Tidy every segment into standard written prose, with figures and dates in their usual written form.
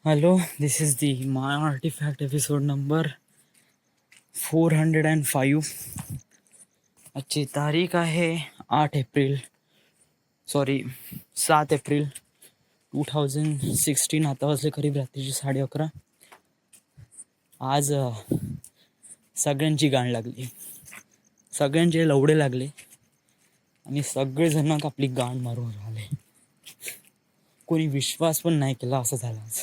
Hello, this is the My Artifact episode number 405. आजची तारीख आहे 8 एप्रिल, सॉरी 7 एप्रिल 2016. आता वाजले करीब रात्रीचे 11:30. आज सगळ्यांची गाण लागली, सगळ्यांचे लवडे लागले आणि सगळेजण आपली गाण मारून राहिले. कोणी विश्वास पण नाही केला असं झालं आज.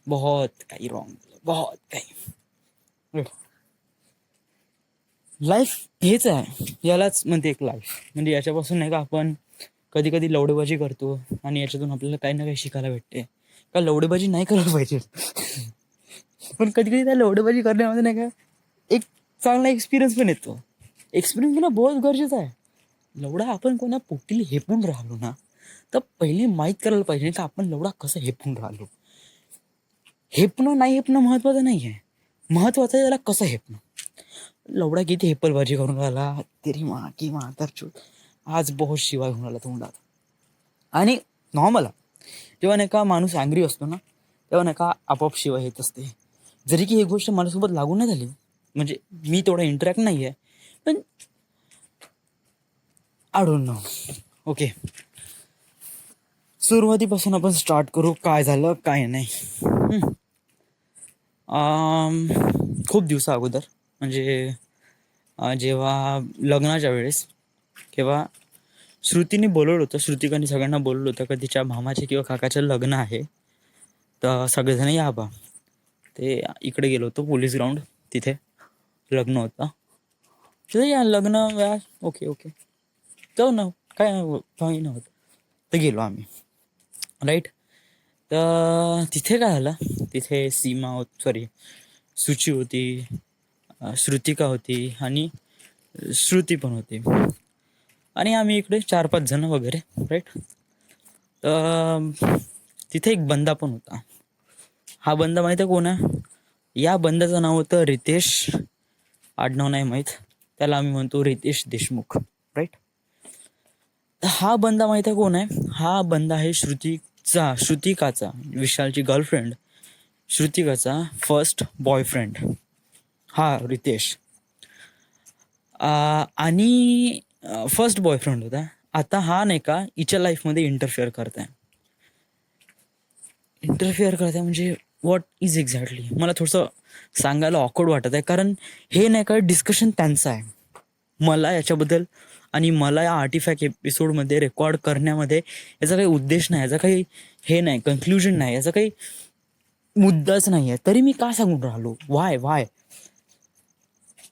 बहुत काही रॉंग, बहुत काही. लाईफ हेच आहे, यालाच म्हणते एक लाईफ. म्हणजे याच्यापासून नाही का आपण कधी कधी लवडेबाजी करतो आणि याच्यातून आपल्याला काही ना काही शिकायला भेटते. का लवडेबाजी नाही करायला पाहिजे, पण कधी कधी त्या लवडेबाजी करण्यामध्ये नाही का एक चांगला एक्सपिरियन्स पण येतो. एक्सपिरियन्स पण बहुत गरजेचा आहे. लवडा आपण कोणा पोटील हेपून राहिलो ना, तर पहिले माहीत करायला पाहिजे का आपण लवडा कसं हेपून राहिलो. हेपणं नाही हेपणं महत्वाचं नाही आहे, महत्वाचं आहे त्याला कसं हेपणं. लवडा किती हेपलबाजी करून राहिला, तेरी माँ की माँ तर चूत. आज बहुत शिवाय होऊन राहिला तोंडात. आणि नॉर्मल जेव्हा नाही का माणूस अँग्री असतो ना, तेव्हा नाही का आपोआप शिवाय येत असते. जरी की ही गोष्ट माझ्यासोबत लागू नाही झाली, म्हणजे मी तेवढा इंटरॅक्ट नाही आहे, पण आय डोंट नो. ओके, सुरुवातीपासून आपण स्टार्ट करू, काय झालं काय नाही. खूप दिवसा अगोदर, म्हणजे जेव्हा लग्नाच्या वेळेस, तेव्हा श्रुतीने बोलवलं होतं, श्रुतिकाने सगळ्यांना बोलवलं होतं का तिच्या मामाचे किंवा काकाचं लग्न आहे, तर सगळेजण या बा. ते इकडे गेलो होतो पोलीस ग्राउंड, तिथे लग्न होतं. तिथे या लग्न या, ओके ओके जाऊ ना, काय काही नव्हतं. तर गेलो आम्ही, राईट. तर तिथे काय झालं, तिथे सीमा सॉरी सुची होती, श्रुतिका होती आणि श्रुती पण होती, आणि आम्ही इकडे 4-5 जण वगैरे, राईट. तर तिथे एक बंदा पण होता. हा बंदा माहिती आहे कोण आहे? या बंदाचं नाव होतं रितेश. आडनाव नाही माहीत, त्याला आम्ही म्हणतो रितेश देशमुख, राईट. तर हा बंदा माहिती आहे कोण आहे? हा बंदा आहे श्रुतिकाचा, विशालची गर्लफ्रेंड, श्रुतिकाचा फर्स्ट बॉयफ्रेंड हा रितेश. आणि फर्स्ट बॉयफ्रेंड होता. आता हा नाही का हिच्या लाईफमध्ये इंटरफेअर करताय म्हणजे व्हॉट इज एक्झॅक्टली, मला थोडंसं सांगायला ऑकवर्ड वाटत आहे. कारण हे नाही का डिस्कशन त्यांचं आहे, मला याच्याबद्दल आणि मला या आर्टिफॅक्ट एपिसोडमध्ये रेकॉर्ड करण्यामध्ये याचा काही उद्देश नाही, याचा काही हे नाही, कन्क्लुजन नाही, याचा काही मुद्दाच नाही आहे. तरी मी का सांगून राहिलो, वाय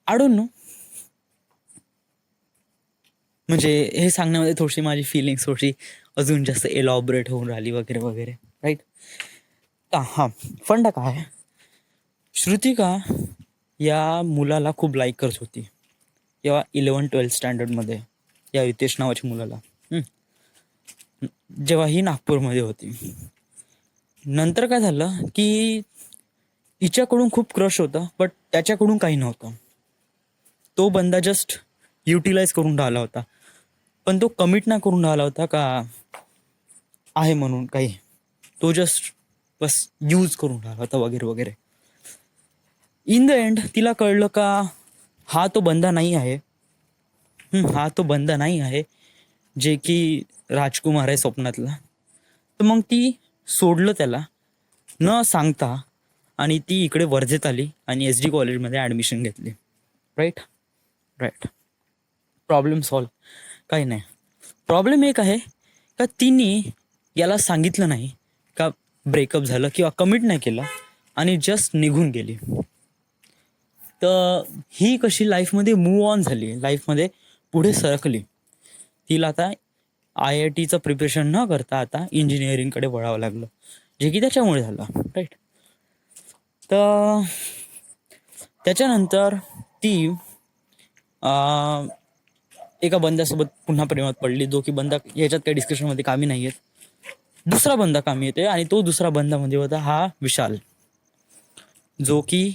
आय डोंट नो. म्हणजे हे सांगण्यामध्ये थोडीशी माझी फिलिंग्स थोडीशी अजून जास्त एलॉबरेट होऊन राहिली वगैरे वगैरे, राईट. हां, फंडा काय, श्रुतिका या मुलाला खूप लाईक करत होती तेव्हा 11-12 स्टँडर्डमध्ये, या रितेश नावाच्या मुलाला, जेव्हा ही नागपूरमध्ये होती. नंतर काय झालं की हिच्याकडून खूप क्रश होता, बट त्याच्याकडून काही नव्हतं. तो बंदा जस्ट युटिलाइज करून राहिला होता, पण तो कमिट नाही करून राहिला होता का आहे म्हणून काही. तो जस्ट बस यूज करून राहिला होता वगैरे वगैरे. इन द एंड तिला कळलं का हा तो बंदा नाही आहे, हा तो बंदा नाही आहे जे की राजकुमार आहे स्वप्नातला. तर मग ती सोडलं त्याला न सांगता, आणि ती इकडे वर्धेत आली आणि SD कॉलेजमध्ये ॲडमिशन घेतली, राईट. Problem solve. काही नाही. प्रॉब्लेम एक आहे का तिने याला सांगितलं नाही का ब्रेकअप झालं किंवा कमिट नाही केलं आणि जस्ट निघून गेली. तर ही कशी लाईफमध्ये मूव ऑन झाली, लाईफमध्ये पुढे सरकली. तिला आता IITचं प्रिपरेशन न करता आता इंजिनिअरिंगकडे वळावं लागलं, जे की त्याच्यामुळे झालं, राईट. तर त्याच्यानंतर ती एका बंद्यासोबत पुन्हा प्रेमात पडली, जो की बंदा याच्यात काही डिस्कशनमध्ये कामी नाही आहेत. दुसरा बंदा कामी येते, आणि तो दुसरा बंदामध्ये होता हा विशाल, जो की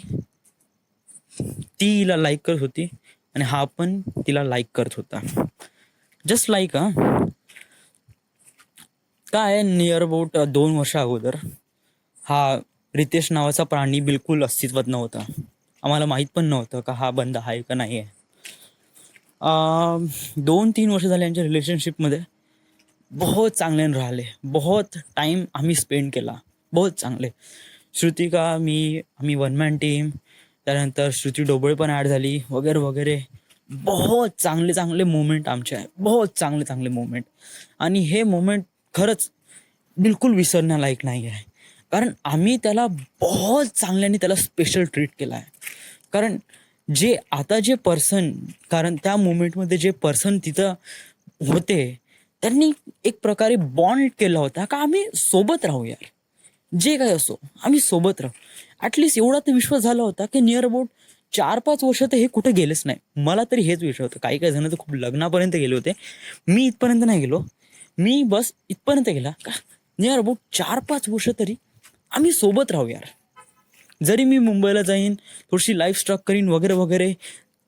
ती हिला लाईक करत होती आणि हा पण तिला लाईक करत होता, जस्ट लाईक. काय नियर अबाउट 2 वर्ष अगोदर हा रितेश नावाचा प्राणी बिलकुल अस्तित्वात नव्हता. आम्हाला माहीत पण नव्हतं का हा बंद आहे का नाही आहे. 2-3 वर्ष झाले यांच्या रिलेशनशिपमध्ये. बहुत चांगले राहिले, बहुत टाइम आम्ही स्पेंड केला, बहुत चांगले. श्रुतिका आम्ही वन मॅन टीम, त्यानंतर श्रुती डोबळे पण ॲड झाली वगैरे वगैरे. बहुत चांगले चांगले मोमेंट आमचे आहे, बहुत चांगले चांगले मोमेंट. आणि हे मोमेंट खरंच बिलकुल विसरण्यालायक नाही आहे. कारण आम्ही त्याला बहुत चांगल्याने त्याला स्पेशल ट्रीट केला आहे. कारण जे पर्सन, कारण त्या मोमेंटमध्ये जे पर्सन तिथं होते त्यांनी एक प्रकारे बॉन्ड केला होता का आम्ही सोबत राहू यार, जे काय असो आम्ही सोबत राहू. ॲटलिस्ट एवढा तर विश्वास झाला होता की नियर अबाउट 4-5 वर्ष तर हे कुठे गेलेच नाही. मला तरी हेच विषय होतं. काही काही जण तर खूप लग्नापर्यंत गेले होते, मी इथपर्यंत नाही गेलो. मी बस इथपर्यंत गेला का नियर अबाउट 4-5 वर्ष तरी आम्ही सोबत राहू यार. जरी मी मुंबईला जाईन, थोडीशी लाईफ स्ट्रक करीन वगैरे वगैरे,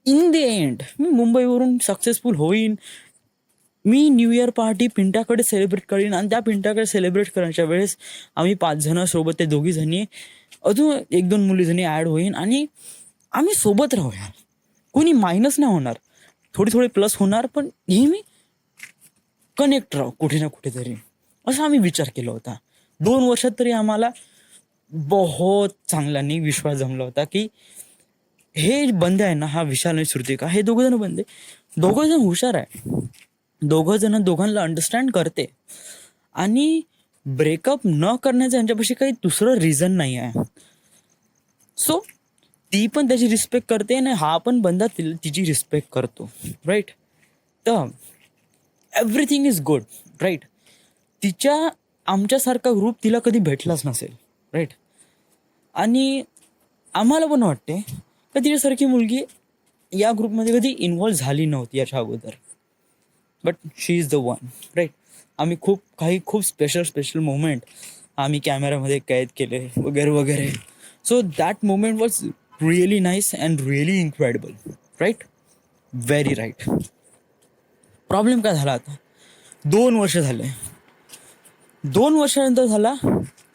इन द एंड मी मुंबईवरून सक्सेसफुल होईन. मी न्यू इयर पार्टी पिंट्याकडे सेलिब्रेट करीन आणि त्या पिंट्याकडे सेलिब्रेट करायच्या वेळेस आम्ही 5 जण सोबत, ते 2 जणी, अजून 1-2 मुली जणी ॲड होईन आणि आम्ही सोबत राहू यार. कोणी मायनस नाही होणार, थोडी थोडी प्लस होणार, पण नेहमी कनेक्ट राहू कुठे ना कुठेतरी, असा आम्ही विचार केला होता. 2 वर्षात तरी आम्हाला बहुत चांगल्याने विश्वास जमला होता की हे बंद आहे ना, हा विशाल आणि श्रुतिका, हे 2 जण बंद आहे. 2 जण हुशार आहे, 2 जण दोघांना अंडरस्टँड करते आणि ब्रेकअप न करण्याचं यांच्यापाशी काही दुसरं रिझन नाही आहे. सो ती पण त्याची रिस्पेक्ट करते आणि हा पण बंदा तिची रिस्पेक्ट करतो, राईट. तर एव्हरीथिंग इज गुड, राईट. तिच्या आमच्यासारखा ग्रुप तिला कधी भेटलाच नसेल, राईट. आणि आम्हाला पण वाटते का तिच्यासारखी मुलगी या ग्रुपमध्ये कधी इन्व्हॉल्व झाली नव्हती याच्या अगोदर, but she is the one, right. आम्ही खूप स्पेशल मोमेंट आम्ही कॅमेरामध्ये कैद केले वगैरे वगैरे. So that moment was really nice and really incredible, right. Very right. Problem काय झाला आता, 2 वर्ष झाले. 2 वर्षानंतर झाला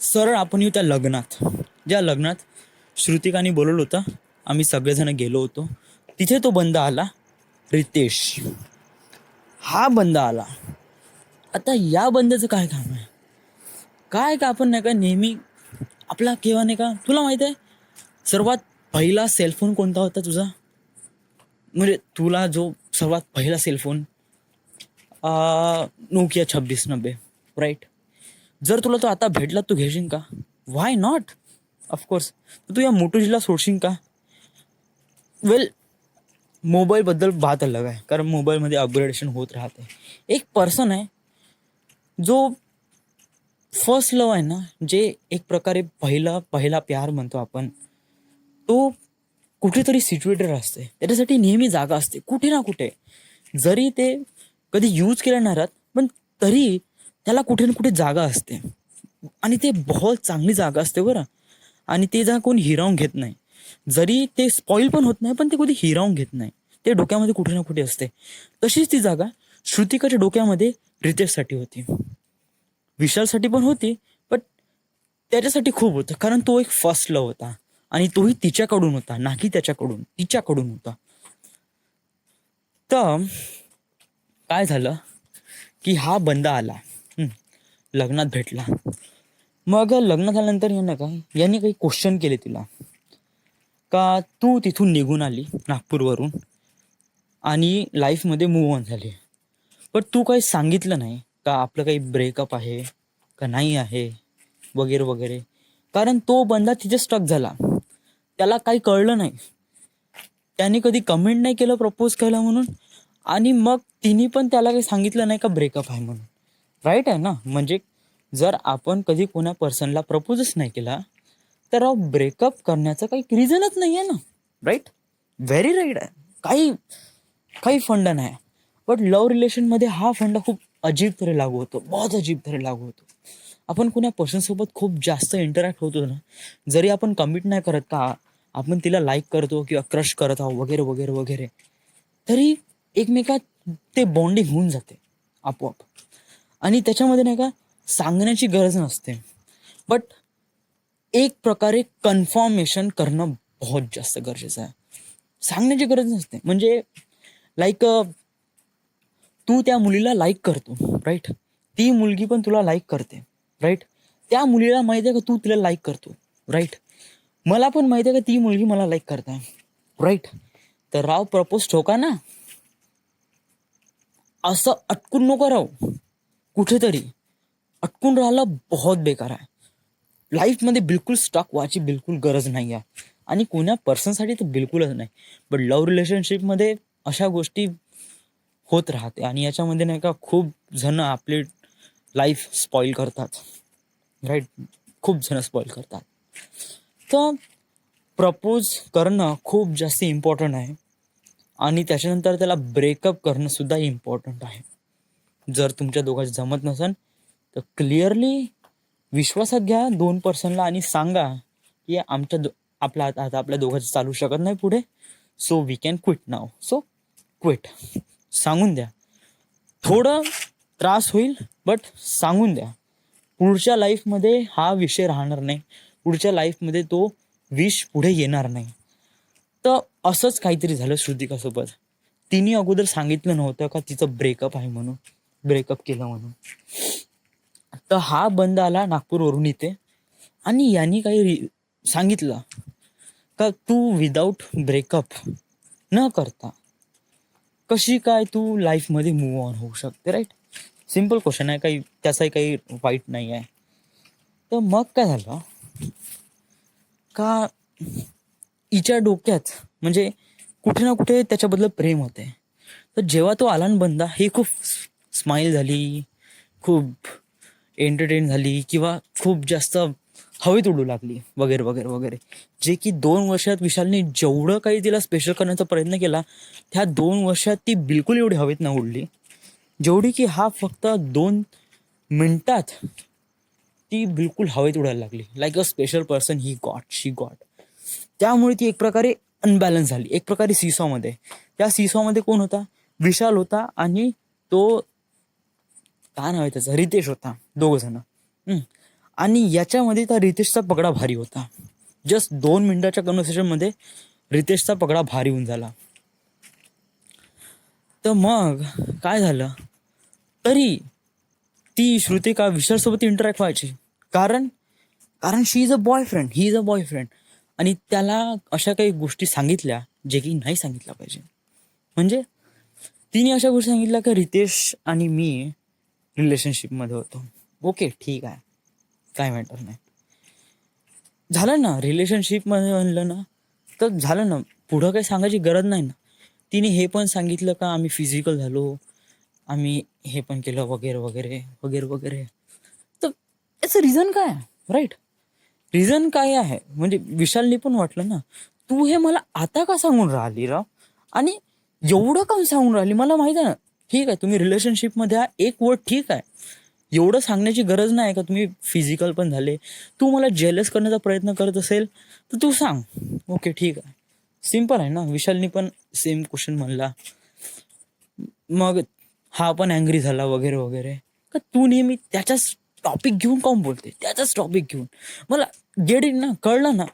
सरळ आपण येऊ त्या लग्नात, ज्या लग्नात श्रुतिकाने बोलवलं होतं. आम्ही सगळेजण गेलो होतो तिथे. तो बंद आला, रितेश हा बंद आला. आता या बंदाचं काय काम आहे, काय का आपण नाही का नेहमी आपला केव्हा नाही का. तुला माहित आहे सर्वात पहिला सेलफोन कोणता होता तुझा, म्हणजे तुला जो सर्वात पहिला सेलफोन, नोकिया 2690, राईट. जर तुला तो आता भेटला तू घेशील का? व्हाय नॉट, ऑफकोर्स. तू या मोटोजीला सोडशील का? वेल, मोबाईलबद्दल बात अलग आहे, कारण मोबाईलमध्ये अपग्रेडेशन होत राहते. एक पर्सन आहे जो फर्स्ट लव आहे ना, जे एक प्रकारे पहिला प्यार म्हणतो आपण, तो कुठेतरी सिच्युएटेड असते. त्याच्यासाठी नेहमी जागा असते कुठे ना कुठे. जरी ते कधी यूज केल्या नाही राहत, पण तरी त्याला कुठे ना कुठे जागा असते आणि ते बहुत चांगली जागा असते बरं. आणि ते जागा कोणी हिरावून घेत नाही. जरी ते स्पॉईल पण होत नाही, पण ते कधी हिरावून घेत नाही. ते डोक्यामध्ये कुठे ना कुठे असते. तशीच ती जागा श्रुतिकाच्या डोक्यामध्ये रितेशसाठी होती, विशालसाठी पण होती, पण त्याच्यासाठी खूप होतं. कारण तो एक फर्स्ट लव होता आणि तोही तिच्याकडून होता, ना की त्याच्याकडून, तिच्याकडून होता. तर काय झालं की हा बंदा आला, लग्नात भेटला. मग लग्न झाल्यानंतर यांनी काही क्वेश्चन केले तिला का तू तिथून निघून आली नागपूरवरून आणि लाईफमध्ये मूव्ह ऑन झाली, पण तू काही सांगितलं नाही का आपलं काही ब्रेकअप आहे का नाही आहे वगैरे वगैरे. कारण तो बंदा तिथे स्टक झाला, त्याला काही कळलं नाही. त्याने कधी कमेंट नाही केलं प्रपोज केलं म्हणून, आणि मग तिने पण त्याला काही सांगितलं नाही का ब्रेकअप आहे म्हणून, राईट आहे ना. म्हणजे जर आपण कधी कोणा पर्सनला प्रपोजच नाही केला तर ब्रेकअप करण्याचं काही रिझनच नाही आहे ना, राईट. व्हेरी राईट आहे. काही फंड नाही. बट लव्ह रिलेशनमध्ये हा फंड खूप अजीब तरी लागू होतो, बहुत अजीब तरी लागू होतो. आपण कोणा पर्सनसोबत खूप जास्त इंटरॅक्ट होतो ना, जरी आपण कमिट नाही करत का आपण तिला लाईक करतो किंवा क्रश करत आहोत वगैरे वगैरे वगैरे, तरी एकमेकात ते बॉन्डिंग होऊन जाते आपोआप. आणि त्याच्यामध्ये नाही का सांगण्याची गरज नसते. बट एक प्रकारे कन्फर्मेशन करणं बहुत जास्त गरजेचं आहे. सांगण्याची गरज नसते. म्हणजे लाईक तू त्या मुलीला लाईक करतो, राईट? ती मुलगी पण तुला लाईक करते, राईट? त्या मुलीला माहिती आहे का तू तिला लाईक करतो, राईट? मला पण माहिती आहे का ती मुलगी मला लाईक करते, राईट? तर राव, प्रपोज ठोका ना. असं अटकून नको राहू. कुठेतरी अटकून राहिलं बहुत बेकार आहे. लाईफमध्ये बिलकुल स्टॉक व्हायची बिलकुल गरज नाही आहे. आणि कोण्या पर्सनसाठी तर बिलकुलच नाही. बट लव्ह रिलेशनशिपमध्ये अशा गोष्टी होत राहते. आणि याच्यामध्ये नाही का खूप जण आपले लाईफ स्पॉईल करतात, राईट? खूप जण स्पॉईल करतात. तर प्रपोज करणं खूप जास्त इम्पॉर्टंट आहे. आणि त्याच्यानंतर त्याला ब्रेकअप करणं सुद्धा इम्पॉर्टंट आहे. जर तुमच्या दोघांचं जमत नसेल तर क्लिअरली विश्वासात घ्या 2 पर्सनला आणि सांगा की आता आपल्या दोघांचं चालू शकत नाही पुढे, so we can quit now. So quit सांगून द्या. थोडं त्रास होईल बट सांगून द्या. पुढच्या लाईफमध्ये हा विषय राहणार नाही. पुढच्या लाईफमध्ये तो विष पुढे येणार नाही. तर असंच काहीतरी झालं श्रुतिकासोबत. तिने अगोदर सांगितलं नव्हतं का तिचं ब्रेकअप आहे म्हणून, ब्रेकअप केलं म्हणून. तर हा बंद आला नागपूरवरून इथे आणि यांनी सांगितलं का तू विदाऊट ब्रेकअप न करता कशी काय तू लाईफमध्ये मूव्ह ऑन होऊ शकते, राईट? सिम्पल क्वेश्चन आहे, त्याचाही काही वाईट नाही आहे. तर मग काय झालं का हिच्या डोक्यात म्हणजे कुठे ना कुठे त्याच्याबद्दल प्रेम होते. तर जेव्हा तो आला ना बंदा, ही खूप स्माईल झाली, खूप एंटरटेन झाली किंवा खूप जास्त हवेत उडू लागली वगैरे वगैरे वगैरे. जे की 2 वर्षात विशालने जेवढं काही तिला स्पेशल करण्याचा प्रयत्न केला, त्या 2 वर्षात ती बिलकुल एवढी हवेत न उडली जेवढी की हा फक्त 2 मिनिटात ती बिलकुल हवेत उडायला लागली. Like a special person she got. त्यामुळे ती एक प्रकारे अनबॅलन्स झाली, एक प्रकारे सीसॉमध्ये. त्या सीसॉमध्ये कोण होता? विशाल होता आणि तो काय नाव आहे त्याचं, रितेश होता. 2 जण. आणि याच्यामध्ये त्या रितेशचा पगडा भारी होता. जस्ट 2 मिनिटाच्या कन्व्हर्सेशनमध्ये रितेशचा पगडा भारी होऊन झाला. तर मग काय झालं, तरी ती श्रुतिका विशालसोबत इंटरॅक्ट व्हायची. कारण she is a boyfriend, he is a boyfriend. आणि त्याला अशा काही गोष्टी सांगितल्या जे की नाही सांगितल्या पाहिजे. म्हणजे तिने अशा गोष्टी सांगितल्या की रितेश आणि मी रिलेशनशिपमध्ये होतो. ओके, ठीक आहे, काय मॅटर नाही. झालं ना रिलेशनशिपमध्ये म्हणलं ना, तर झालं ना. पुढं काही सांगायची गरज नाही ना. तिने हे पण सांगितलं का आम्ही फिजिकल झालो, आम्ही हे पण केलं वगैरे वगैरे वगैरे वगैरे. तर याचं रिझन काय आहे, राईट? रिझन काय आहे? म्हणजे विशालने पण वाटलं ना, तू हे मला आता का सांगून राहिली राव? आणि एवढं काम सांगून राहिली, मला माहिती आहे ना. ठीक आहे, तुम्ही रिलेशनशिपमध्ये एक वर्ड ठीक आहे, एवढं सांगण्याची गरज नाही का तुम्ही फिजिकल पण झाले. तू मला जेलस करण्याचा प्रयत्न करत असेल तर तू सांग, ओके ठीक आहे. सिम्पल आहे ना. विशालनी पण सेम क्वेश्चन म्हणला. मग हा पण अँग्री झाला वगैरे वगैरे. का तू नेहमी त्याच्याच टॉपिक घेऊन काऊन बोलते, त्याचाच टॉपिक घेऊन? मला गेट इन ना, कळलं ना.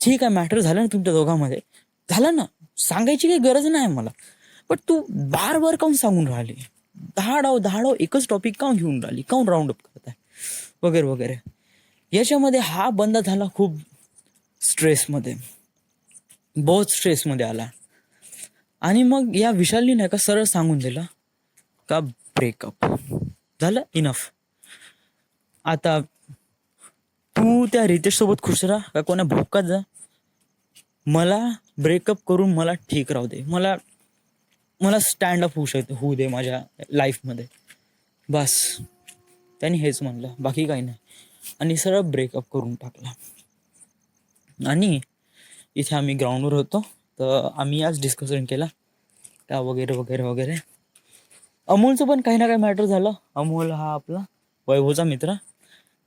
ठीक आहे, मॅटर झालं ना तुमच्या दोघांमध्ये, झालं ना, सांगायची काही गरज नाही मला. बट तू बार बार काऊन सांगून राहिली? दहा एकच टॉपिक काऊन घेऊन राहिली, काऊन राऊंड अप करत आहे वगैरे वगैरे. याच्यामध्ये हा बंदा झाला खूप स्ट्रेसमध्ये, बहुत स्ट्रेसमध्ये आला. आणि मग या विशालनी नाही का सरळ सांगून दिला का ब्रेकअप झालं, इनफ. आता तू त्या रितेश सोबत खुश राहा का कोणा भोकात जा, मला ब्रेकअप करून मला ठीक राहू दे. मला स्टँड अप होऊ दे माझ्या लाईफमध्ये, बस. त्यांनी हेच म्हणलं, बाकी काही नाही. आणि सरळ ब्रेकअप करून टाकला. आणि इथे आम्ही ग्राउंडवर होतो, तर आम्ही आज डिस्कशन केला का वगैरे वगैरे वगैरे. अमोलचं पण काही ना काही मॅटर झालं. अमोल हा आपला वैभवचा मित्र,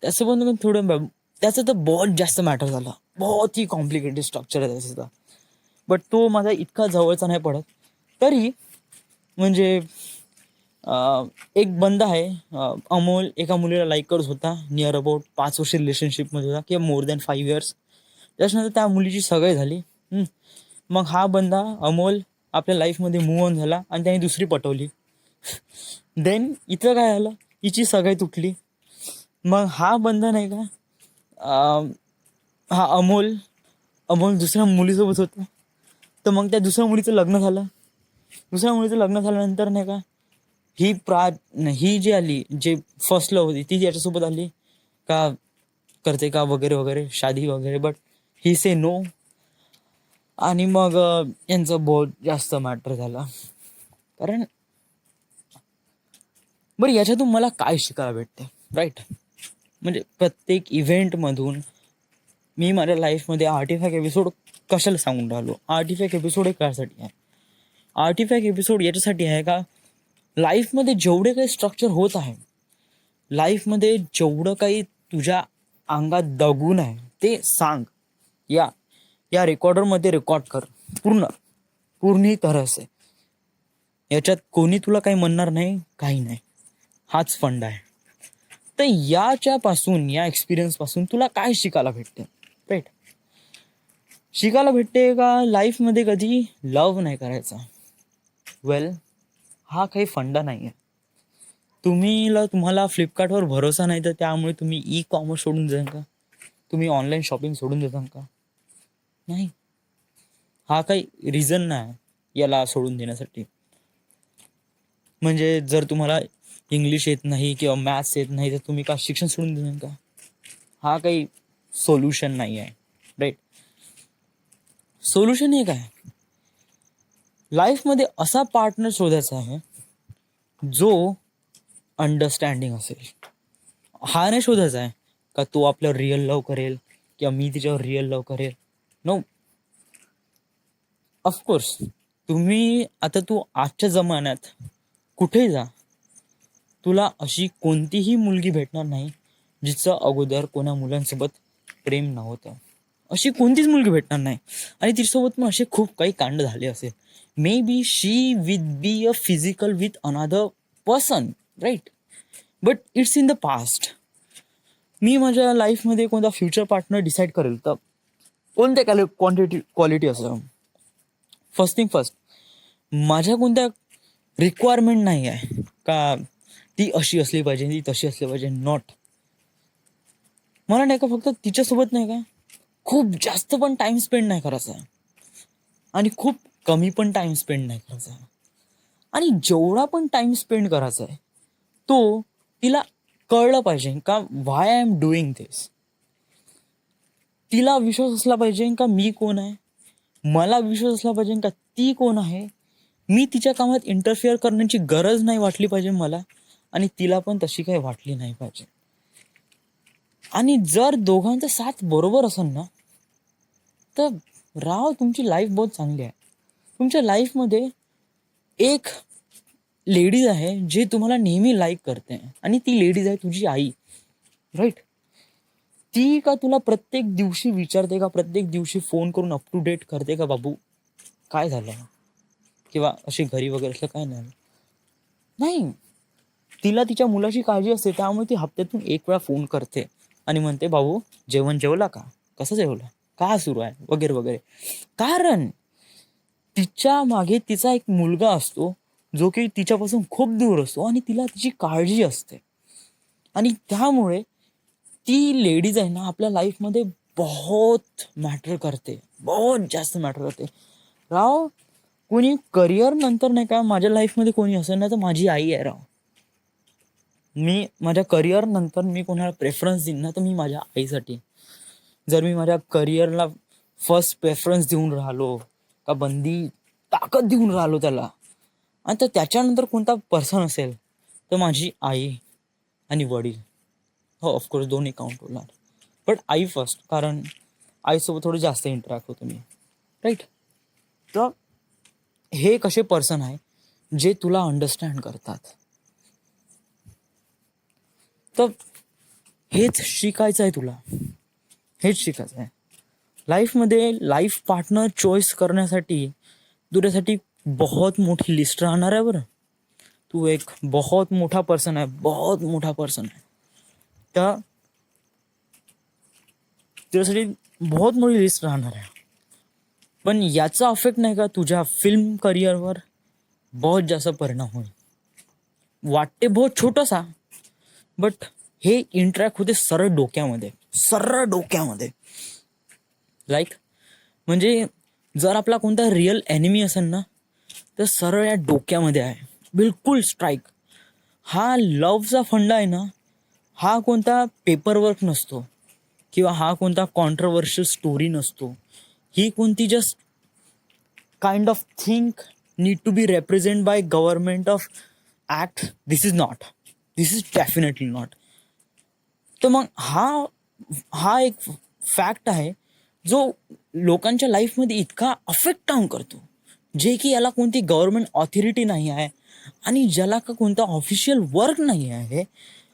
त्याचं पण थोडं, त्याचं तर बहुत जास्त मॅटर झालं. बहुत ही कॉम्प्लिकेटेड स्ट्रक्चर आहे त्याचं तर. बट तो माझा इतका जवळचा नाही पडत. तरी म्हणजे एक बंदा आहे, अमोल, एका मुलीला लाईक करत होता. नियर अबाउट 5 वर्ष रिलेशनशिपमध्ये होता किंवा मोर दॅन 5 इयर्स. त्याच्यानंतर त्या मुलीची सगाई झाली. मग हा बंदा अमोल आपल्या लाईफमध्ये मूव्ह ऑन झाला आणि त्याने दुसरी पटवली. देन इथं काय झालं, हिची सगाई तुटली. मग हा बंदा नाही का, हा अमोल दुसऱ्या मुलीसोबत होता. तर मग त्या दुसऱ्या मुलीचं लग्न झालं. दुसऱ्या मुलीचं लग्न झाल्यानंतर नाही का, ही जी आली, जे फर्स्ट लव्ह होती ती याच्यासोबत आली का, करते का वगैरे वगैरे, शादी वगैरे. But he say no. आणि मग यांचं बहुत जास्त मॅटर झाला. कारण बरं, याच्यातून मला काय शिकायला भेटते, राईट? म्हणजे प्रत्येक इव्हेंटमधून मी माझ्या लाईफमध्ये आर्टिफॅक्ट एपिसोड कशाला सांगून राहिलो. आर्टिफॅक्ट एपिसोड हे कशासाठी आहे? आर्टिफॅक्ट एपिसोड याच्यासाठी आहे का, लाईफमध्ये जेवढे काही स्ट्रक्चर होत आहे, लाईफमध्ये जेवढं काही तुझ्या अंगात दगून आहे ते सांग, या रेकॉर्डरमध्ये रेकॉर्ड कर पूर्ण तरह से. याच्यात कोणी तुला काही म्हणणार नाही, काही नाही. हाच फंड आहे. तर या एक्सपिरियन्सपासून तुला काय शिकायला भेटते, राईट? शिकायला भेटते का लाईफमध्ये कधी लव्ह नाही करायचा. वेल, हा काही फंडा नाही आहे. तुम्हाला फ्लिपकार्टवर भरोसा नाही तर त्यामुळे तुम्ही ई कॉमर्स सोडून जाल का? तुम्ही ऑनलाईन शॉपिंग सोडून देता का? नाही. हा काही रिझन नाही याला सोडून देण्यासाठी. म्हणजे जर तुम्हाला इंग्लिश येत नाही किंवा मॅथ्स येत नाही तर तुम्ही का शिक्षण सोडून देणार का? हा काही सोल्युशन नाही आहे, राईट? सोल्युशन हे काय, लाईफमध्ये असा पार्टनर शोधायचा आहे जो अंडरस्टँडिंग असेल. हा नाही शोधायचा आहे का तो आपल्यावर रिअल लव्ह करेल किंवा मी तिच्यावर रिअल लव्ह करेल. नो. ऑफकोर्स तू आजच्या जमान्यात कुठेही जा, तुला अशी कोणतीही मुलगी भेटणार नाही जिचं अगोदर कोणा मुलांसोबत प्रेम नव्हतं. अशी कोणतीच मुलगी भेटणार नाही. आणि तिच्यासोबत मग असे खूप काही कांड झाले असेल. Maybe she with be a physical with another person, right? But it's in the past. मी माझ्या लाईफमध्ये कोणता फ्युचर पार्टनर डिसाईड करेल तर कोणत्या क्वालिटी असं, फर्स्ट थिंग फर्स्ट, माझ्या कोणत्या रिक्वायरमेंट नाही आहे का ती अशी असली पाहिजे, ती तशी असली पाहिजे. नॉट. मला नाही का फक्त तिच्यासोबत नाही का खूप जास्त पण टाइम स्पेंड नाही करायचा आणि खूप कमी पण टाइम स्पेंड नाही करायचा. आणि जेवढा पण टाइम स्पेंड करायचा आहे तो तिला कळलं पाहिजे का व्हाय आय एम डुईंग दिस. तिला विश्वास असला पाहिजे का मी कोण आहे, मला विश्वास असला पाहिजे का ती कोण आहे. मी तिच्या कामात इंटरफिअर करण्याची गरज नाही वाटली पाहिजे मला, आणि तिला पण तशी काही वाटली नाही पाहिजे. आणि जर दोघांचा साथ बरोबर असेल ना तर तुमची लाईफ बहुत चांगली आहे. तुमच्या लाईफमध्ये एक लेडीज आहे जे तुम्हाला नेहमी लाईक करते आणि ती लेडीज आहे तुझी आई, राईट? ती का तुला प्रत्येक दिवशी विचारते का, प्रत्येक दिवशी फोन करून अप टू डेट करते का, बाबू काय झालं, किंवा अशी घरी वगैरे असलं काय नाही. तिला तिच्या मुलाची काळजी असते त्यामुळे ती हप्त्यातून एक वेळा फोन करते आणि म्हणते, बाबू जेवला का, कसं जेवला, काय सुरू आहे, वगैरे वगैरे. कारण तिच्या मागे तिचा एक मुलगा असतो जो की तिच्यापासून खूप दूर असतो आणि तिला तिची काळजी असते. आणि त्यामुळे ती लेडीज आहे ना आपल्या लाईफमध्ये बहुत मॅटर करते, बहुत जास्त मॅटर करते. कोणी करिअर नंतर नाही का माझ्या लाईफमध्ये कोणी असेल ना तर माझी आई आहे. मी माझ्या करिअर नंतर मी कोणाला प्रेफरन्स देईन ना तर मी माझ्या आईसाठी. जर मी माझ्या करिअरला फर्स्ट प्रेफरन्स देऊन राहिलो का बंदी ताकद देऊन राहिलो त्याला, आणि तर त्याच्यानंतर कोणता पर्सन असेल तर माझी आई आणि वडील. हो, ऑफकोर्स दोन्ही काउंट होणार, बट आई फर्स्ट, कारण आईसोबत थोडं जास्त इंटरॅक्ट होतो मी, राईट? तर हे कसे पर्सन आहे जे तुला अंडरस्टँड करतात. तर हेच शिकायचं आहे तुला, हेच शिकायचं आहे लाईफमध्ये. लाईफ पार्टनर चॉईस करण्यासाठी तुझ्यासाठी बहुत मोठी लिस्ट राहणार आहे बरं. तू एक बहुत मोठा पर्सन आहे, बहुत मोठा पर्सन आहे, तर तुझ्यासाठी बहुत मोठी लिस्ट राहणार आहे. पण याचा अफेक्ट नाही का तुझ्या फिल्म करिअरवर बहुत जास्त परिणाम होईल. वाटते बहुत छोटासा, बट हे इंटरॅक्ट होते सरळ डोक्यामध्ये, सरळ डोक्यामध्ये. लाईक म्हणजे जर आपला कोणता रिअल एनिमी असेल ना, तर सरळ या डोक्यामध्ये आहे, बिलकुल स्ट्राईक. हा लव्हचा फंडा आहे ना, हा कोणता पेपरवर्क नसतो किंवा हा कोणता कॉन्ट्रोवर्शियल स्टोरी नसतो. ही कोणती just kind of think need to be represented by government of act. This is not. This is definitely not. तर मग हा एक फॅक्ट आहे जो लोकांच्या लाईफमध्ये इतका अफेक्ट डाऊन करतो, जे की याला कोणती गव्हर्नमेंट ऑथॉरिटी नाही आहे आणि ज्याला का कोणता ऑफिशियल वर्क नाही आहे.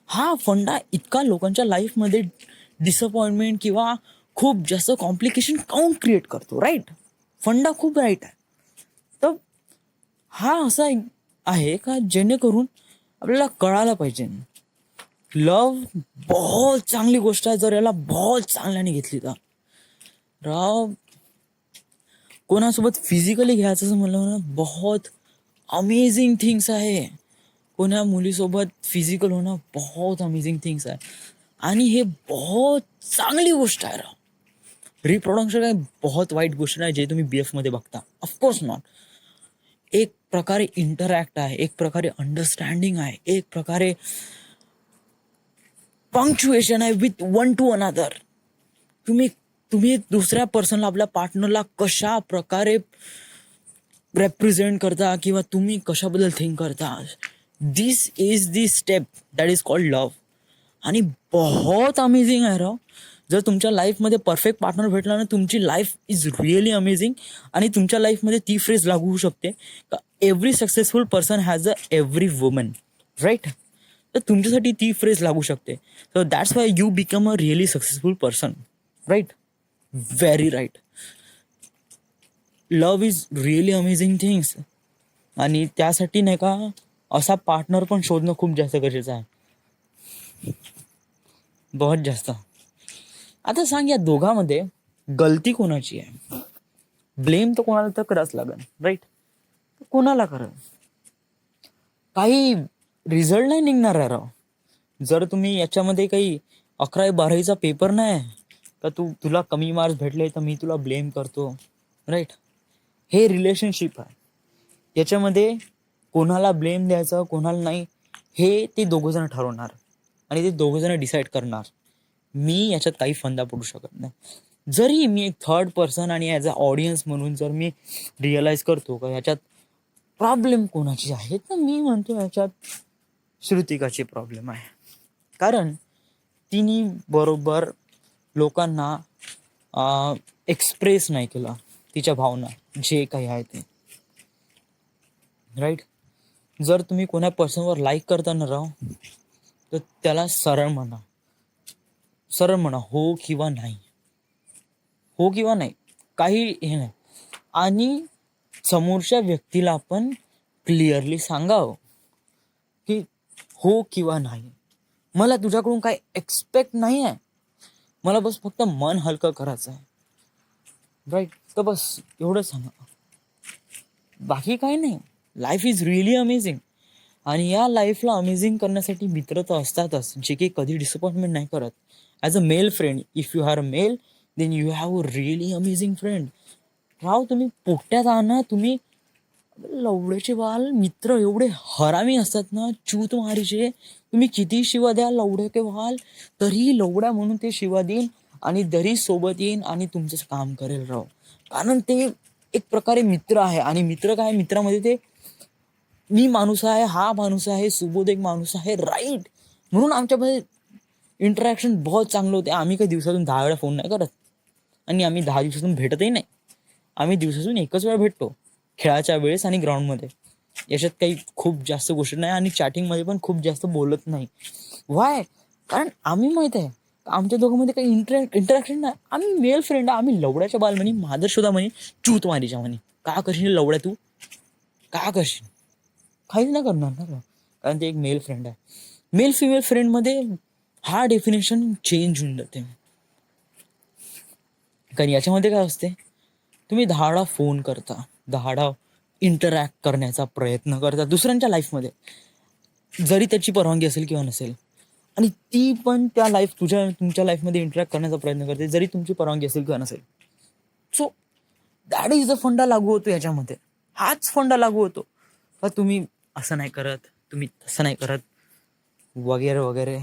हा फंडा इतका लोकांच्या लाईफमध्ये डिसअपॉइंटमेंट किंवा खूप जास्त कॉम्प्लिकेशन काऊन क्रिएट करतो, राईट. फंडा खूप राईट आहे. तर हा असा आहे का जेणेकरून आपल्याला कळायला पाहिजे, लव बहुत चांगली गोष्ट आहे जर याला बहुत चांगल्याने घेतली तर. राव कोणासोबत फिजिकली घ्यायचं असं म्हणलं ना, बहुत अमेझिंग थिंग्स आहे. कोण्या मुलीसोबत फिजिकल होणं बहुत अमेझिंग थिंग्स आहे आणि हे बहुत चांगली गोष्ट आहे. राव रिप्रोडक्शन काय बहुत वाईट गोष्ट नाही जे तुम्ही BF मध्ये बघता, ऑफकोर्स नॉट. एक प्रकारे इंटरॅक्ट आहे, एक प्रकारे अंडरस्टँडिंग आहे, एक प्रकारे पंक्च्युएशन आहे विथ वन टू अनदर. तुम्ही दुसऱ्या पर्सनला, आपल्या पार्टनरला कशा प्रकारे रेप्रेझेंट करता किंवा तुम्ही कशाबद्दल थिंक करता. This is the step that is called love. आणि बहुत अमेझिंग आहे राव. जर तुमच्या लाईफमध्ये परफेक्ट पार्टनर भेटला ना, तुमची लाईफ इज रिअली अमेझिंग. आणि तुमच्या लाईफमध्ये ती फ्रेज लागू होऊ शकते का every successful person has a every woman, right. तर तुमच्यासाठी ती फ्रेज लागू शकते. So that's why you become a really successful person, right. Very right. Love is really amazing things. आणि त्यासाठी नाही का असा पार्टनर पण शोधणं खूप जास्त गरजेचं आहे, बहुत जास्त. आता सांग या दोघांमध्ये गलती कोणाची आहे. ब्लेम तर कोणाला तर करावंच लागेल, राईट. कोणाला करा, काही रिझल्ट नाही निघणार आहे राव. जर तुम्ही याच्यामध्ये काही 11वी-12वीचा पेपर नाही का तुला कमी मार्क्स भेटले तर मी तुला ब्लेम करतो, राईट. हे रिलेशनशिप आहे, याच्यामध्ये कोणाला ब्लेम द्यायचं कोणाला नाही हे ते दोघंजण ठरवणार आणि ते दोघंजण डिसाईड करणार. मी याच्यात काही फंदा पडू शकत नाही. जरी मी एक थर्ड पर्सन आणि ॲज अ ऑडियन्स म्हणून जर मी रिअलाईज करतो का याच्यात प्रॉब्लेम कोणाची आहे, तर मी म्हणतो याच्यात श्रुतिकाची प्रॉब्लेम आहे. कारण तिने बरोबर लोकांना एक्सप्रेस नाही केला तिच्या भावना जे काही आहे ते, राईट. जर तुम्ही कोणा पर्सनवर लाईक करताना राव तर त्याला सरळ म्हणा, सरळ म्हणा हो किंवा नाही, हो किंवा नाही, काही हे नाही. आणि समोरच्या व्यक्तीला आपण क्लिअरली सांगावं की हो किंवा नाही, मला तुझ्याकडून काय एक्सपेक्ट नाही आहे, मला बस फक्त मन हलकं करायचं आहे, राईट. तर बस एवढं सांगा, बाकी काही नाही. Life is really amazing. आणि या लाईफला अमेझिंग करण्यासाठी मित्र तर असतातच जे की कधी डिसअपॉइंटमेंट नाही करत. As a male friend, if you are a male then you have a really amazing friend. Rao तुम्ही पोट्यात आणा, तुम्ही लवड्याचे बाल मित्र एवढे हरामी असतात ना, चूत मारीचे. तुम्ही किती शिवा द्या लवडे के बाल, तरी लवड्या म्हणून ते शिवा देईन आणि दरी सोबत येईन आणि तुमचं काम करेल राव. कारण ते एक प्रकारे मित्र आहे. आणि मित्र काय, मित्रामध्ये ते मी माणूस आहे, हा माणूस आहे, सुबोध एक माणूस आहे, राईट. म्हणून आमच्यामध्ये इंटरॅक्शन बहुत चांगलं होते. आम्ही काही दिवसातून 10 वेळा फोन नाही करत आणि आम्ही 10 दिवसातून भेटतही नाही. आम्ही दिवसातून एकच वेळा भेटतो, खेळाच्या वेळेस आणि ग्राउंडमध्ये. याच्यात काही खूप जास्त गोष्ट नाही आणि चॅटिंगमध्ये पण खूप जास्त बोलत नाही. वाय? कारण आम्ही माहीत आहे आमच्या दोघांमध्ये काही इंटरॅक्शन नाही. आम्ही मेल फ्रेंड, आम्ही लवड्याच्या बाल म्हणे, मादर शोधा म्हणे, चूत मारीच्या म्हणे. का करशील लवड्या तू, का करशील, काहीच नाही करणार ना. कारण ते एक मेल फ्रेंड आहे. मेल फिमेल फ्रेंडमध्ये हा डेफिनेशन चेंज होऊन जाते. कारण याच्यामध्ये काय असते, तुम्ही 10 फोन करता, 10 इंटरॅक्ट करण्याचा प्रयत्न करता दुसऱ्यांच्या लाईफमध्ये, जरी त्याची परवानगी असेल किंवा नसेल, आणि ती पण त्या तुमच्या लाईफमध्ये इंटरॅक्ट करण्याचा प्रयत्न करते जरी तुमची परवानगी असेल किंवा नसेल. सो दॅट इज द फंडा लागू होतो याच्यामध्ये. हाच फंडा लागू होतो का तुम्ही असं नाही करत, तुम्ही तसं नाही करत, वगैरे वगैरे.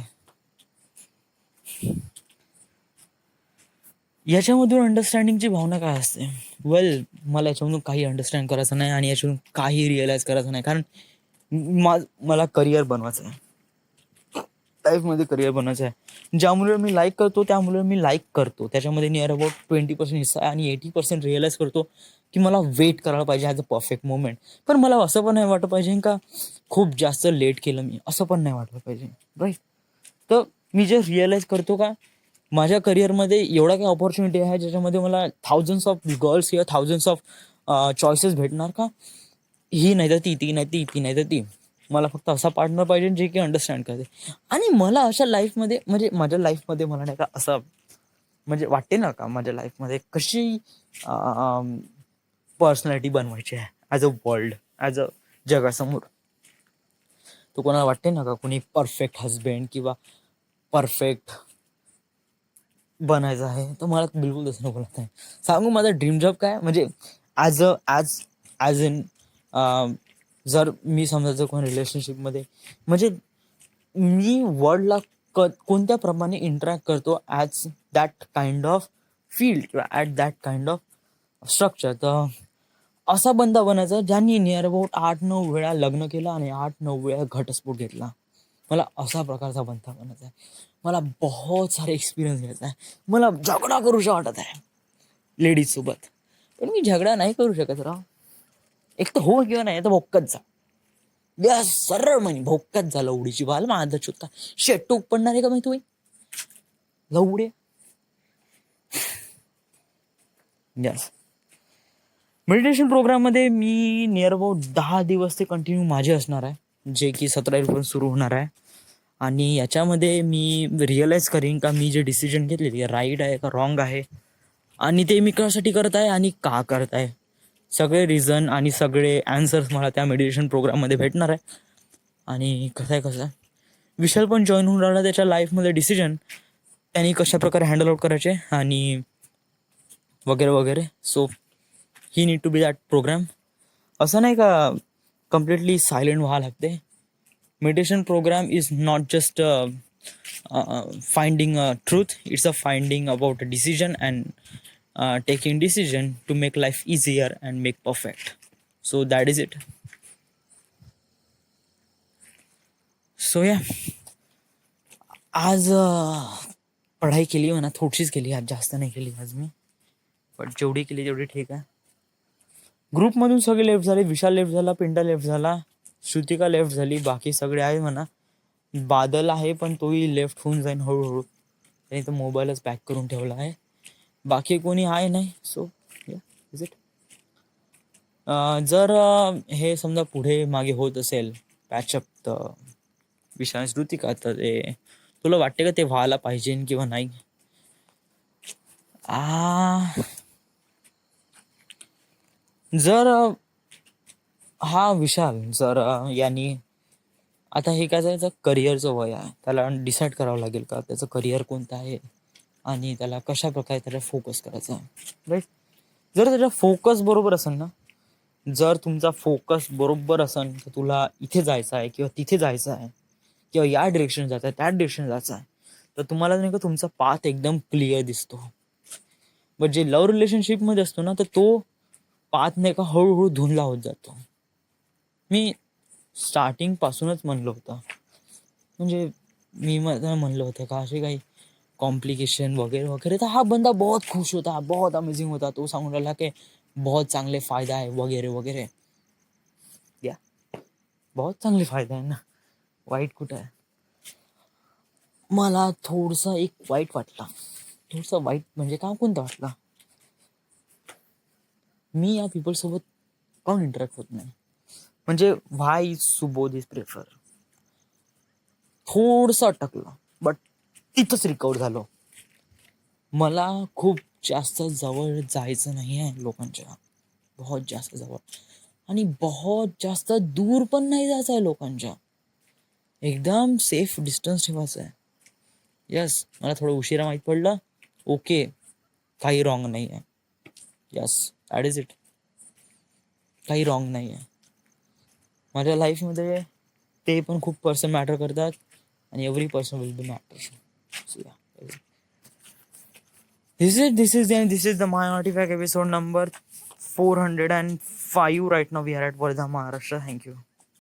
याच्यामधून अंडरस्टँडिंगची भावना काय असते, वेल मला याच्यामधून काही अंडरस्टँड करायचं नाही आणि याच्यातून काही रिअलाइज करायचं नाही. कारण मला करिअर बनवायचं आहे, लाईफमध्ये करिअर बनवायचं आहे. ज्यामुळे मी लाईक करतो त्यामुळे मी लाईक करतो, त्याच्यामध्ये नियर अबाउट 20% हिस्सा आहे आणि 80% रिअलाइज करतो की मला वेट करायला पाहिजे ॲज अ परफेक्ट मोमेंट. पण मला असं पण नाही वाटलं पाहिजे का खूप जास्त लेट केलं मी, असं पण नाही वाटलं पाहिजे, राईट. तर मी जे रिअलाइज करतो का माझ्या करिअरमध्ये एवढा काही ऑपॉर्च्युनिटी आहे ज्याच्यामध्ये मला थाउजंड्स ऑफ गर्ल्स किंवा थाउजंड्स ऑफ चॉईसेस भेटणार का, ही नाही तर ती, ती नाही ती, ती नाही तर ती. मला फक्त असा पार्टनर पाहिजे जे की अंडरस्टँड करते. आणि मला अशा लाईफमध्ये, म्हणजे माझ्या लाईफमध्ये मला नाही का असं म्हणजे वाटते ना का माझ्या लाईफमध्ये कशी पर्सनॅलिटी बनवायची आहे as a world, as a जगासमोर. तो कोणाला वाटते ना का कोणी परफेक्ट हजबंड किंवा परफेक्ट बनायचं आहे, तर मला बिलकुल तसं नको लागत आहे. सांगू माझा ड्रीम जॉब काय, म्हणजे ॲज इन जर मी समजायचं कोणी रिलेशनशिपमध्ये, म्हणजे मी वर्ल्डला कोणत्या प्रमाणे इंटरॅक्ट करतो as that kind of field किंवा at that kind of structure. तर असा बंदा बनायचा ज्यांनी नियर अबाउट 8-9 वेळा लग्न केलं आणि 8-9 वेळा घटस्फोट घेतला. मला असा प्रकारचा बंदा बनायचा आहे. मला बहुत सारे एक्सपिरियन्स घ्यायचा आहे. मला झगडा करूशा वाटत आहे लेडीजसोबत, पण मी झगडा नाही करू शकत राव. एक तर हो किंवा नाही तर भोक्कत जा, यस सरळ म्हणे भोक्कत जा, लवडीची बाल माझा चुत्ता शेटूक पडणार आहे का मी तुम्ही लवडे. यस, मेडिटेशन प्रोग्राममध्ये मी नियर अबाउट 10 दिवस ते कंटिन्यू माझे असणार आहे, जे की 17 एप्रिल सुरू होणार आहे. आणि याच्यामध्ये मी रिअलाइज करीन का मी जे डिसिजन घेतले ते राईट आहे का रॉंग आहे, आणि ते मी कशासाठी करत आहे आणि का करत आहे. सगळे रिझन आणि सगळे ॲन्सर्स मला त्या मेडिटेशन प्रोग्राममध्ये भेटणार आहे. आणि कसं आहे विशाल पण जॉईन होऊन राहिला, त्याच्या लाईफमध्ये डिसिजन त्यांनी कशाप्रकारे हँडल आउट करायचे आणि वगैरे वगैरे. So he need to be that programme. असं नाही का कम्प्लिटली सायलेंट व्हावं लागते. Meditation programme is not just finding a truth, it's a finding about a decision and taking decision to make life easier and make perfect. So that is it. So yeah, आज पढाई केली म्हणा, थोडीशीच केली, आज जास्त नाही केली आज मी, पण जेवढी केली तेवढी ठीक आहे. ग्रुपमधून सगळे लेफ्ट झाले, विशाल लेफ्ट झाला, पिंटा लेफ्ट झाला, श्रुतिका लेफ्ट झाली, बाकी सगळे आहे म्हणा. बादल आहे पण तोही लेफ्ट होऊन जाईन हळूहळू, त्याने तर मोबाईलच पॅक करून ठेवला आहे. बाकी कोणी आहे नाही. So is it. जर हे समजा पुढे मागे होत असेल पॅचअप, तर विशाल श्रुतिका, तर ते तुला वाटते का ते व्हायला पाहिजे किंवा नाही. जर हा विशाल जर यांनी आता हे काय त्याचं करिअरचं वय आहे, त्याला डिसाईड करावं लागेल का त्याचं करिअर कोणतं आहे आणि त्याला कशा प्रकारे त्याला फोकस करायचा आहे, राईट. जर त्याचा फोकस बरोबर असेल ना, जर तुमचा फोकस बरोबर असेल तर तुला इथे जायचं आहे किंवा तिथे जायचं आहे किंवा या डिरेक्शन जायचं आहे, त्या डिरेक्शन जायचं आहे, तर तुम्हाला नाही का तुमचा पाथ एकदम क्लिअर दिसतो. बट जे लव्ह रिलेशनशिपमध्ये असतो ना, तर तो पाथ नाही का हळूहळू धुंदला होत जातो. मी स्टार्टिंग पासूनच म्हणलं होतं, म्हणजे मी म्हणलं होतं का असे काही कॉम्प्लिकेशन वगैरे वगैरे, तर हा बंदा बहुत खुश होता, बहुत अमेझिंग होता. तो सांगून राहिला की बहुत चांगले फायदा आहे वगैरे वगैरे. या बहुत चांगले फायदा आहे ना, वाईट कुठं आहे. मला थोडसा एक वाईट वाटला, थोडसा वाईट म्हणजे का कोणता वाटला, मी या पीपल सोबत काऊन इंटरॅक्ट होत नाही. म्हणजे व्हाय सुबोध इज प्रेफर, थोडंसं अटकलं, बट तिथंच रिकवर झालो. मला खूप जास्त जवळ जायचं नाही आहे लोकांच्या, बहुत जास्त जवळ, आणि बहुत जास्त दूर पण नाही जायचं आहे लोकांच्या. एकदम सेफ डिस्टन्स ठेवायचं आहे. यस, मला थोडं उशिरा माहीत पडलं, ओके, काही रॉंग नाही आहे. Yes, that is it. काही रॉंग नाही आहे माझ्या लाईफमध्ये. ते पण खूप पर्सन मॅटर करतात, आणि every person will be matter. This is the Minority Fact episode number 405. Right now we are at Wardha, Maharashtra. Thank you.